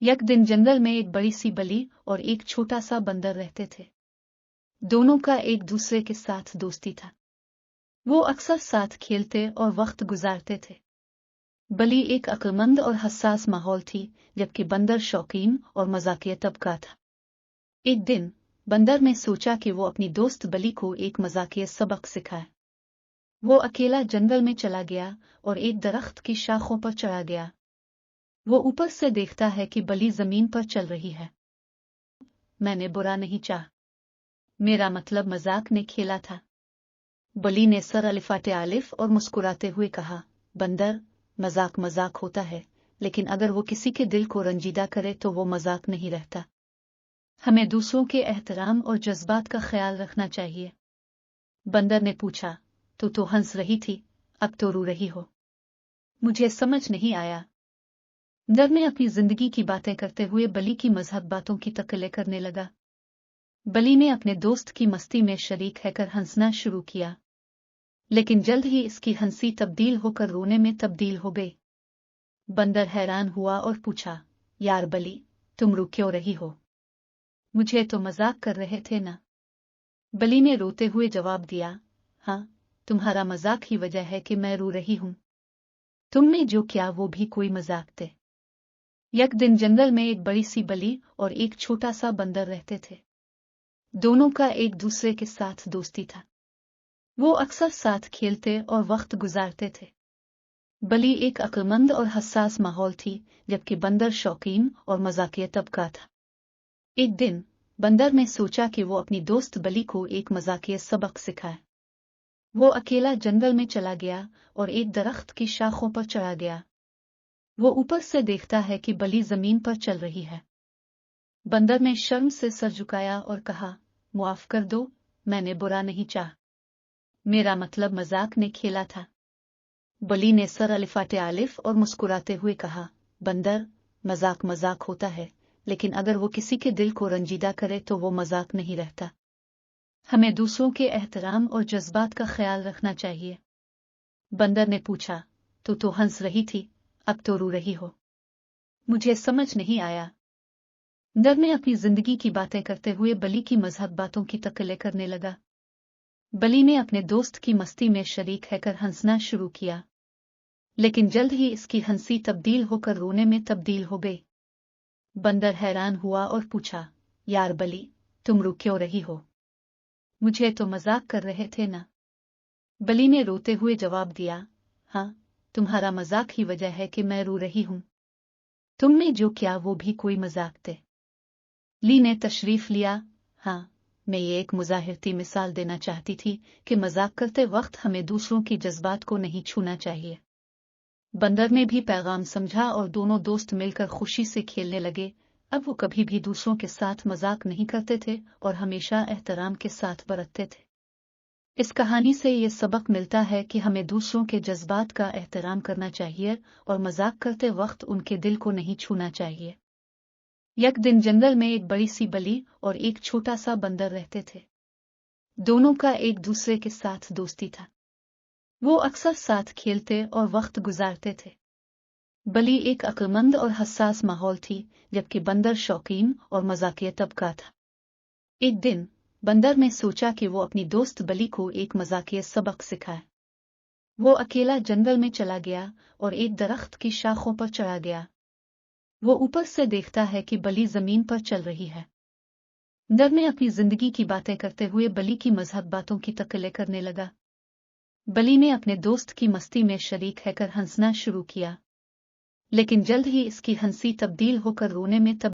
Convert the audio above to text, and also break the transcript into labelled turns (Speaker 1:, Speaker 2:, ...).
Speaker 1: एक दिन जंगल में एक बड़ी सी बली और एक छोटा सा बंदर रहते थे। दोनों का एक दूसरे के साथ दोस्ती था। वो अक्सर साथ खेलते और वक्त गुजारते थे। बली एक अक्लमंद और हसास माहौल थी, जबकि बंदर शौकीन और मजाकिया तबका था। एक दिन बंदर ने सोचा कि वो अपनी दोस्त बली को एक मजाकिया सबक सिखाए। वो अकेला जंगल में चला गया और एक दरख्त की शाखों पर चढ़ा गया। वो ऊपर से देखता है कि बली जमीन पर चल रही है। मैंने बुरा नहीं चाहा, मेरा मतलब मजाक ने खेला था। बली ने सर अलिफाटे आलिफ और मुस्कुराते हुए कहा, बंदर, मजाक मजाक होता है, लेकिन अगर वो किसी के दिल को रंजीदा करे तो वो मजाक नहीं रहता। हमें दूसरों के एहतराम और जज्बात का ख्याल रखना चाहिए। बंदर ने पूछा, तो हंस रही थी, अब तो रो रही हो? मुझे समझ नहीं आया। बंदर ने अपनी जिंदगी की बातें करते हुए बली की मजहब बातों की तकल्ले करने लगा। बली ने अपने दोस्त की मस्ती में शरीक होकर हंसना शुरू किया, लेकिन जल्द ही इसकी हंसी तब्दील होकर रोने में तब्दील हो गई। बंदर हैरान हुआ और पूछा, यार बली, तुम रो क्यों रही हो? मुझे तो मजाक कर रहे थे ना। बली ने रोते हुए जवाब दिया, हाँ, तुम्हारा मजाक ही वजह है कि मैं रो रही हूं। तुमने जो किया वो भी कोई मजाक थे। एक दिन जंगल में एक बड़ी सी बली और एक छोटा सा बंदर रहते थे। दोनों का एक दूसरे के साथ दोस्ती था। वो अक्सर साथ खेलते और वक्त गुजारते थे। बली एक अक्लमंद और हसास माहौल थी, जबकि बंदर शौकीन और मजाकिया तबका था। एक दिन बंदर ने सोचा कि वो अपनी दोस्त बली को एक मजाकिया सबक सिखाए। वो अकेला जंगल में चला गया और एक दरख्त की शाखों पर चढ़ा गया। वो ऊपर से देखता है कि बली जमीन पर चल रही है। बंदर ने शर्म से सर झुकाया और कहा, मुआफ कर दो, मैंने बुरा नहीं चाहा, मेरा मतलब मजाक ने खेला था। बली ने सर अलिफाटे आलिफ और मुस्कुराते हुए कहा, बंदर, मजाक मजाक होता है, लेकिन अगर वो किसी के दिल को रंजीदा करे तो वो मजाक नहीं रहता। हमें दूसरों के एहतराम और जज्बात का ख्याल रखना चाहिए। बंदर ने पूछा, तो हंस रही थी, अब तो रो रही हो? मुझे समझ नहीं आया। बंदर ने अपनी जिंदगी की बातें करते हुए बली की मजहब बातों की तकल्ले करने लगा। बली ने अपने दोस्त की मस्ती में शरीक होकर हंसना शुरू किया, लेकिन जल्द ही इसकी हंसी तब्दील होकर रोने में तब्दील हो गई। बंदर हैरान हुआ और पूछा, यार बली, तुम रो क्यों रही हो? मुझे तो मजाक कर रहे थे ना। बली ने रोते हुए जवाब दिया, हाँ, तुम्हारा मजाक ही वजह है कि मैं रो रही हूं। तुमने जो किया वो भी कोई मजाक थे। ली ने तशरीफ लिया, हाँ, मैं ये एक मुजाहिरती मिसाल देना चाहती थी कि मजाक करते वक्त हमें दूसरों की जज्बात को नहीं छूना चाहिए। बंदर ने भी पैगाम समझा और दोनों दोस्त मिलकर खुशी से खेलने लगे। अब वो कभी भी दूसरों के साथ मजाक नहीं करते थे और हमेशा एहतराम के साथ बरतते थे। इस कहानी से ये सबक मिलता है कि हमें दूसरों के जज्बात का एहतराम करना चाहिए और मजाक करते वक्त उनके दिल को नहीं छूना चाहिए। एक दिन जंगल में एक बड़ी सी बली और एक छोटा सा बंदर रहते थे। दोनों का एक दूसरे के साथ दोस्ती था। वो अक्सर साथ खेलते और वक्त गुजारते थे। बली एक अक्लमंद और हसास माहौल थी, जबकि बंदर शौकीन और मजाकिया तबका था। एक दिन बंदर ने सोचा कि वो अपनी दोस्त बली को एक मजाकिया सबक सिखाए। वो अकेला जंगल में चला गया और एक दरख्त की शाखों पर चढ़ा गया। वो ऊपर से देखता है कि बली जमीन पर चल रही है। बंदर ने अपनी जिंदगी की बातें करते हुए बली की मजहब बातों की तकल्ले करने लगा। बली ने अपने दोस्त की मस्ती में शरीक होकर हंसना शुरू किया, लेकिन जल्द ही इसकी हंसी तब्दील होकर रोने में